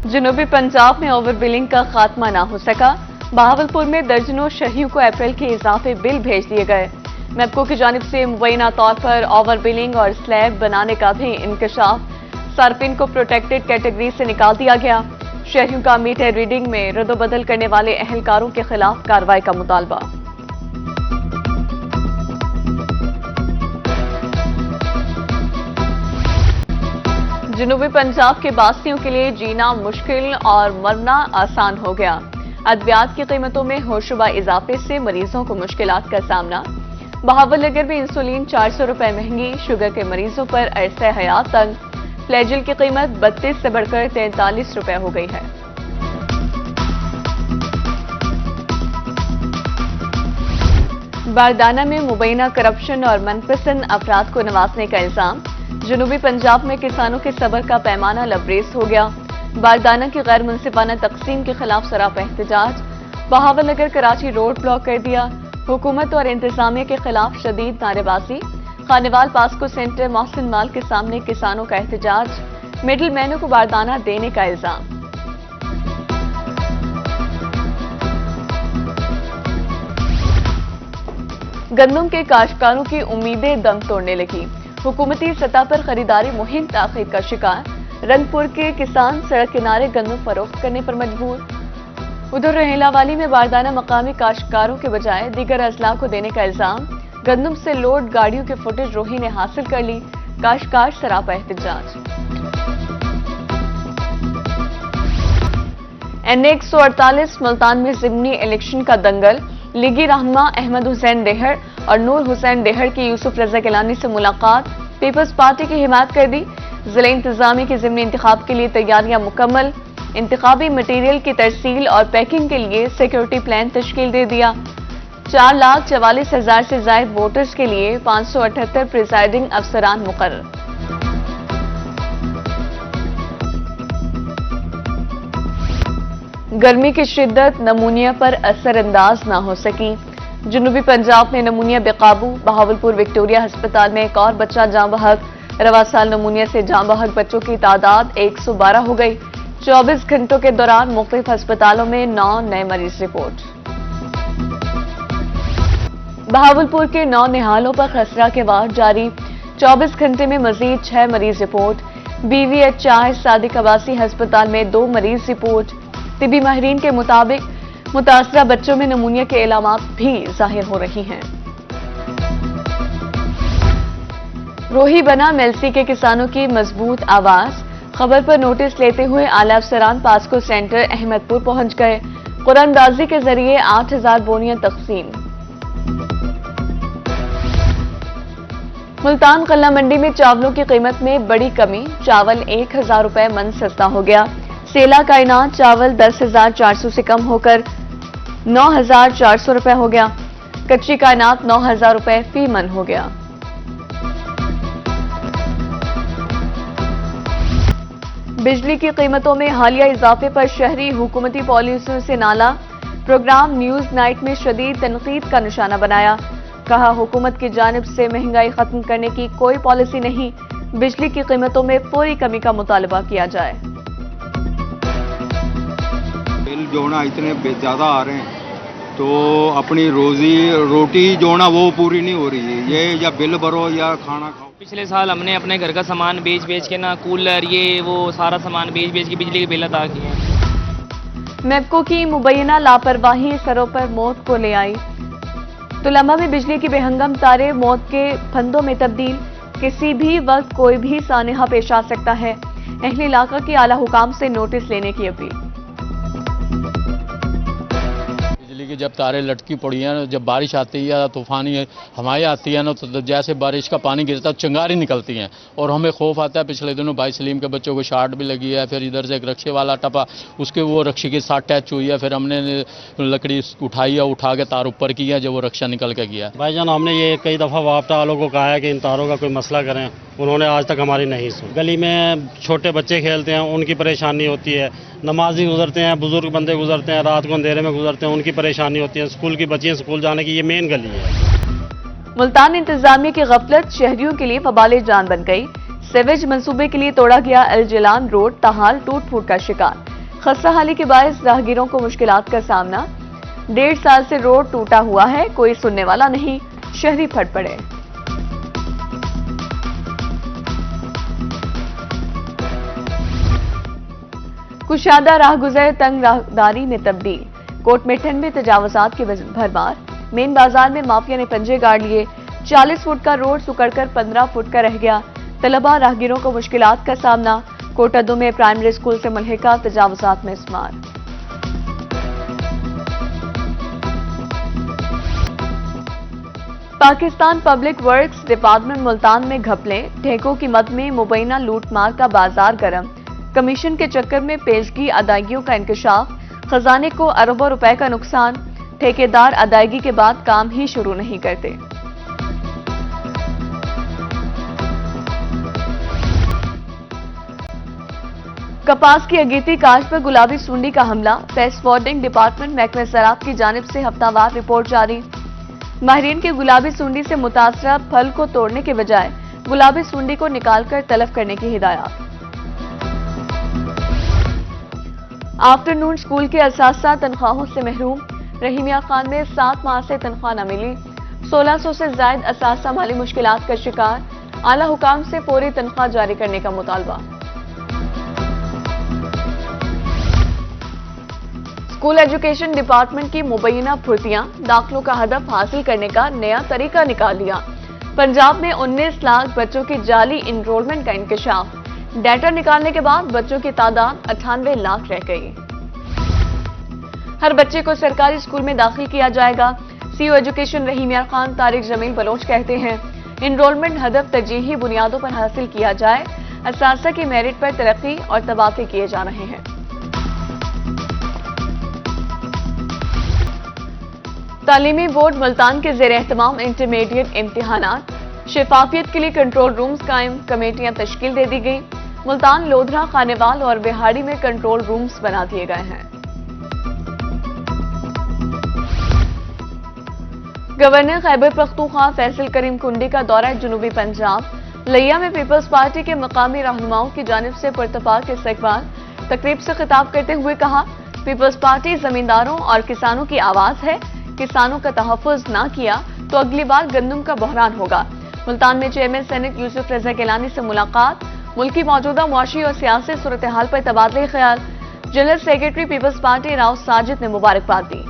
जनूबी पंजाब में over billing का खात्मा ना हो सका। बहावलपुर में दर्जनों शहरियों को अप्रैल के इजाफे बिल भेज दिए गए। मैपको की जानिब से मुबैना तौर पर ओवर बिलिंग और स्लैब बनाने का भी इंकशाफ। सार्फिन को प्रोटेक्टेड कैटेगरी से निकाल दिया गया। शहरियों का मीटर रीडिंग में रद्दोबदल करने वाले अहलकारों के खिलाफ कार्रवाई का मुतालबा। जनूबी पंजाब के बासियों के लिए जीना मुश्किल और मरना आसान हो गया। अद्वियात की कीमतों में होशरुबा इजाफे से मरीजों को मुश्किलात का सामना। बहावलनगर में इंसुलिन 400 रुपए महंगी, शुगर के मरीजों पर अरसे हयात तंग। फ्लैजिल की कीमत 32 से बढ़कर 43 रुपए हो गई है। बारदाना में मुबैना करप्शन और मनपसंद अफराद को नवाजने का इल्जाम। जनूबी पंजाब में किसानों के सब्र का पैमाना लबरेज हो गया। बारदाना की गैर मुनसिफाना तकसीम के खिलाफ सरापा एहतजाज। बहावलनगर कराची रोड ब्लॉक कर दिया। हुकूमत और इंतजामिया के खिलाफ शदीद नारेबाजी। खानेवाल पास्को सेंटर मोहसिन माल के सामने किसानों का एहतजाज। मिडिल मैनों को बारदाना देने का इल्जाम। गंदम के काश्तकारों की उम्मीदें दम तोड़ने लगी। हुकूमती सतह पर खरीदारी मुहिम ताखीर का शिकार। रंगपुर के किसान सड़क किनारे गंदम फरोख्त करने पर मजबूर। उधर रहेलावाली में बारदाना मकामी काश्तकारों के बजाय दीगर अजला को देने का इल्जाम। गंदम से लोड गाड़ियों की फुटेज रोही ने हासिल कर ली। काश्तकार सरापा एहतजाज। NA 148 मुल्तान में जिमनी इलेक्शन का दंगल। लीगी रहनुमा अहमद हुसैन डेहर और नूर हुसैन डेहर की यूसुफ रजा गिलानी से मुलाकात। पीपल्स पार्टी की हिमायत कर दी। जिला इंतजामी के जिमनी इंतखाब के लिए तैयारियां मुकम्मल। इंतखाबी मटीरियल की तरसील और पैकिंग के लिए सिक्योरिटी प्लान तश्कील दे दिया। 4,44,000 से ज्यादा वोटर्स के लिए 578 प्रिजाइडिंग अफसरान मुकर्रर। गर्मी की शिद्दत नमूनिया पर असरअंदाज न हो सकी। जनूबी पंजाब में नमूनिया बेकाबू। बहावलपुर विक्टोरिया अस्पताल में एक और बच्चा जाँ बहक। रवा साल नमूनिया से जाँ बहक बच्चों की तादाद 112 हो गई। 24 घंटों के दौरान मुख्तलिफ अस्पतालों में 9 नए मरीज रिपोर्ट। बहावलपुर के 9 निहालों पर खसरा के वार जारी। 24 घंटे में मजीद 6 मरीज रिपोर्ट। BVH सादिक अब्बासी अस्पताल में 2 मरीज रिपोर्ट। तिबी माहिरीन के मुताबिक मुतासरा बच्चों में नमूनिया के इलामात भी जाहिर हो रही हैं। रोही बना मेलसी के किसानों की मजबूत आवाज। खबर पर नोटिस लेते हुए आला अफसरान पास्को सेंटर अहमदपुर पहुंच गए। कुरानबाजी के जरिए 8,000 बोनियां तकसीम। मुल्तान कल्ला मंडी में चावलों की कीमत में बड़ी कमी। चावल 1,000 रुपए मन सस्ता हो गया। सेला कायनात चावल 10,400 से कम होकर 9,400 रुपए हो गया। कच्ची कायनात 9,000 रुपए फी मन हो गया। बिजली की कीमतों में हालिया इजाफे पर शहरी हुकूमती पॉलिसियों से नाला। प्रोग्राम न्यूज नाइट में शदीद तनकीद का निशाना बनाया। कहा हुकूमत की जानिब से महंगाई खत्म करने की कोई पॉलिसी नहीं। बिजली की कीमतों में पूरी कमी का मुतालबा किया जाए। बिल जो ना इतने ज़्यादा आ रहे हैं तो अपनी रोटी जो ना वो पूरी नहीं हो रही है। ये या बिल भरो या खाना खाओ। पिछले साल हमने अपने घर का सामान बेच के ना कूलर ये वो सारा सामान बेच के बिजली के बिल अदा किए। मैपको की मुबैना लापरवाही सरों पर मौत को ले आई। तुलमा में बिजली की बेहंगम तारे मौत के फंदों में तब्दील। किसी भी वक्त कोई भी सानहा पेश आ सकता है। अहले इलाका की आला हुकाम से नोटिस लेने की अपील। बिजली की जब तारें लटकी पड़ी हैं, जब बारिश आती है या तूफानी हवाएं आती है ना, तो जैसे बारिश का पानी गिरता है चिंगारी निकलती हैं और हमें खौफ आता है। पिछले दिनों भाई सलीम के बच्चों को शार्ट भी लगी है। फिर इधर से एक रक्शे वाला टपा, उसके वो रक्शे के साथ टच हुई है। फिर हमने लकड़ी उठाई है, उठा के तार ऊपर की है, जब वो रक्षा निकल के गया। भाईजान हमने ये कई दफ़ा वापता वालों को कहा है कि इन तारों का कोई मसला करें, उन्होंने आज तक हमारी नहीं सुनी। गली में छोटे बच्चे खेलते हैं, उनकी परेशानी होती है। नमाजी गुजरते हैं, बुजुर्ग बंदे गुजरते हैं, रात को अंधेरे में गुजरते हैं, उनकी परेशानी होती है। स्कूल की बच्चियां स्कूल जाने की ये मेन गली है। मुल्तान इंतजामिया की गफलत शहरियों के लिए वबाले जान बन गई। सीवेज मंसूबे के लिए तोड़ा गया अल जिलान रोड ताहाल टूट फूट का शिकार। खस्ता हाली के बायस राहगीरों को मुश्किलात का सामना। 1.5 साल से रोड टूटा हुआ है, कोई सुनने वाला नहीं, शहरी फट पड़े। कुशादा राहगुजर तंग राहदारी में तब्दील। कोट मेठन में तजावुजात की भरमार। मेन बाजार में माफिया ने पंजे गाड़ लिए। 40 फुट का रोड सुकड़कर 15 फुट का रह गया। तलबा राहगीरों को मुश्किलात का सामना। कोटादू में प्राइमरी स्कूल से मुल्हिका तजावुजात में इस्मार। Pakistan public works department Multan में घपले। ठेकों की मद में मुबैना लूटमार का बाजार गर्म। कमीशन के चक्कर में पेशगी अदायगियों का इंकशाफ। खजाने को अरबों रुपए का नुकसान। ठेकेदार अदायगी के बाद काम ही शुरू नहीं करते। कपास की अगेती काश्त पर गुलाबी सुंडी का हमला। पेस्ट फॉरवर्डिंग डिपार्टमेंट महकमे ज़राअत की जानिब से हफ्तावार रिपोर्ट जारी। माहिरीन के गुलाबी सुंडी से मुतासरा फल को तोड़ने के बजाय गुलाबी सुंडी को निकालकर तलफ करने की हिदायत। आफ्टरनून स्कूल के असासा तनख्वाहों से महरूम। रहीमिया खान में 7 माह से तनख्वाह न मिली। 1600 से ज्यादा असासा माली मुश्किलात का शिकार। आला हुकाम से पूरी तनख्वाह जारी करने का मुतालबा। स्कूल एजुकेशन डिपार्टमेंट की मुबैना फुर्तियां। दाखिलों का हदफ हासिल करने का नया तरीका निकाल लिया। पंजाब में 19 लाख बच्चों की जाली इनरोलमेंट का इंकशाफ। डाटा निकालने के बाद बच्चों की तादाद 98 लाख रह गई। हर बच्चे को सरकारी स्कूल में दाखिल किया जाएगा। सीईओ एजुकेशन रहीमिया खान तारिक जमील बलोच कहते हैं, इनरोलमेंट हदफ तरजीही बुनियादों पर हासिल किया जाए। असासा की मेरिट पर तरक्की और तबादले किए जा रहे हैं। तालीमी बोर्ड मुल्तान के ज़ेर एहतमाम इंटरमीडिएट इम्तिहानात। शफाफियत के लिए कंट्रोल रूम्स कायम। कमेटियां तश्कील दे दी गई। मुल्तान, लोधरा, खानेवाल और बिहाड़ी में कंट्रोल रूम्स बना दिए गए हैं। गवर्नर खैबर पख्तूनख्वा फैसल करीम कुंडी का दौरा जनूबी पंजाब। लिया में पीपल्स पार्टी के मकामी रहनुमाओं की जानिब से पुरतपाक इस्तकबाल। तकरीब से खिताब करते हुए कहा, पीपल्स पार्टी जमींदारों और किसानों की आवाज है। किसानों का तहफ़्फ़ुज़ ना किया तो अगली बार गंदम का बहरान होगा। मुल्तान में चेयरमैन सेनेट यूसुफ रजा गिलानी से मुलाकात। मुल्क की मौजूदा मुआशी और सियासी सूरत हाल पर तबादले ख्याल। General secretary People's Party Rao Sajid ने मुबारकबाद दी।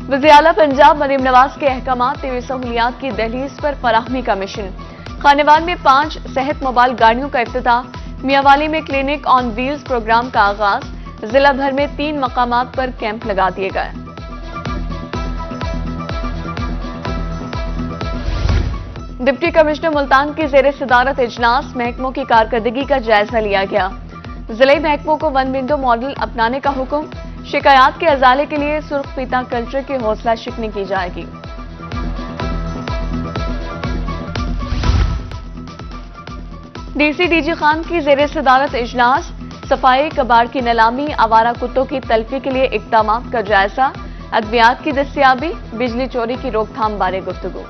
वज़ीर आला पंजाब मरीम नवाज के अहकामात तेज़ सहूलियात की दहलीज पर फराहमी का मिशन। खानेवाल में 5 सेहत मोबाइल गाड़ियों का इफ्तिताह। मियावाली में क्लिनिक ऑन व्हील्स प्रोग्राम का आगाज। जिला भर में 3 मकामात पर कैंप लगा दिए गए। डिप्टी कमिश्नर मुल्तान की ज़ेर सदारत इजलास। महकमों की कारकर्दगी का जायजा लिया गया। जिले महकमों को 1 विंडो मॉडल अपनाने का हुक्म। शिकायत के अजाले के लिए सुर्ख पीता कल्चर की हौसला शिकनी की जाएगी। डीसी डीजी खान की ज़ेर सदारत इजलास। सफाई, कबाड़ की नीलामी, आवारा कुत्तों की तलफी के लिए इक़दामात का जायजा। अद्वियात की दस्तियाबी, बिजली चोरी की रोकथाम बारे गुफ्तगू।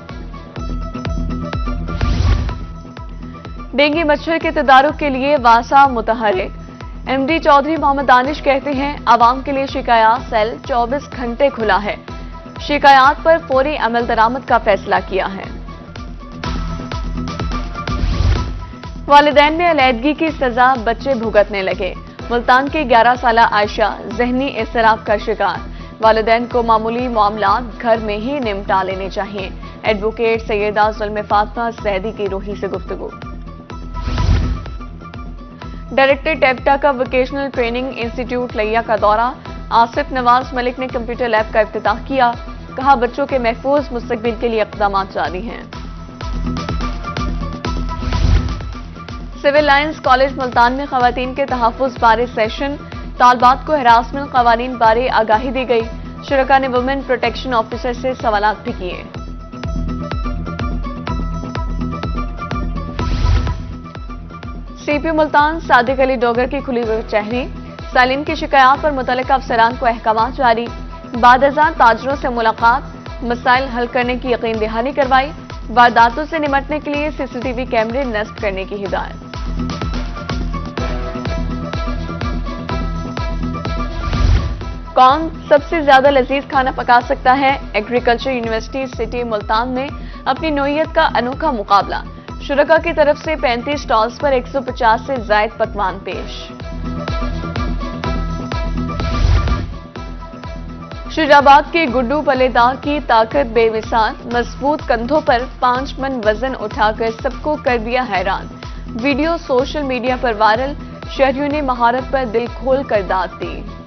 डेंगू मच्छर के तदारुक के लिए वासा मुतहरिक। एमडी चौधरी मोहम्मद दानिश कहते हैं, आवाम के लिए शिकायत सेल 24 घंटे खुला है। शिकायत पर फौरी अमल दरामद का फैसला किया है। वालिदैन में अलैदगी की सजा बच्चे भुगतने लगे। मुल्तान की 11 साला आयशा जहनी इसराफ का शिकार। वालिदैन को मामूली मामलात घर में ही निपटा लेने चाहिए। एडवोकेट सैयदा ज़ुल्म फातिमा ज़ैदी की रूही से गुफ्तगू। डायरेक्टर टेप्टा का वोकेशनल ट्रेनिंग इंस्टीट्यूट लिया का दौरा। आसिफ नवाज मलिक ने कंप्यूटर लैब का इफ्तिताह किया। कहा, बच्चों के महफूज मुस्तकबिल के लिए इक़दाम जारी हैं। सिविल लाइंस कॉलेज मुल्तान में खवातीन के तहफ़्फ़ुज़ बारे सेशन। तालबात को हरासमेंट क़वानीन बारे आगाही दी गई। शुरका ने वुमेन प्रोटेक्शन ऑफिसर से सवालात भी किए। सीपी मुल्तान सादिक अली डोगर की खुली कचहरी। सालिम की शिकायत पर मुतल्लिका अफसरान को अहकामात जारी। बाद अज़ान ताजरों से मुलाकात। मसाइल हल करने की यकीन दहानी करवाई। वारदातों से निपटने के लिए सीसीटीवी कैमरे नष्ट करने की हिदायत। कौन सबसे ज्यादा लजीज खाना पका सकता है? एग्रीकल्चर यूनिवर्सिटी सिटी मुल्तान में अपनी नोयत का अनोखा मुकाबला। शुरका की तरफ से 35 स्टॉल्स पर 150 से ज्यादा पकवान पेश। शुजाबाद के गुड्डू पलेदार की ताकत बेमिसाल, मजबूत कंधों पर 5 मन वजन उठाकर सबको कर दिया हैरान। वीडियो सोशल मीडिया पर वायरल, शहरियों ने महारत पर दिल खोल कर दाद दी।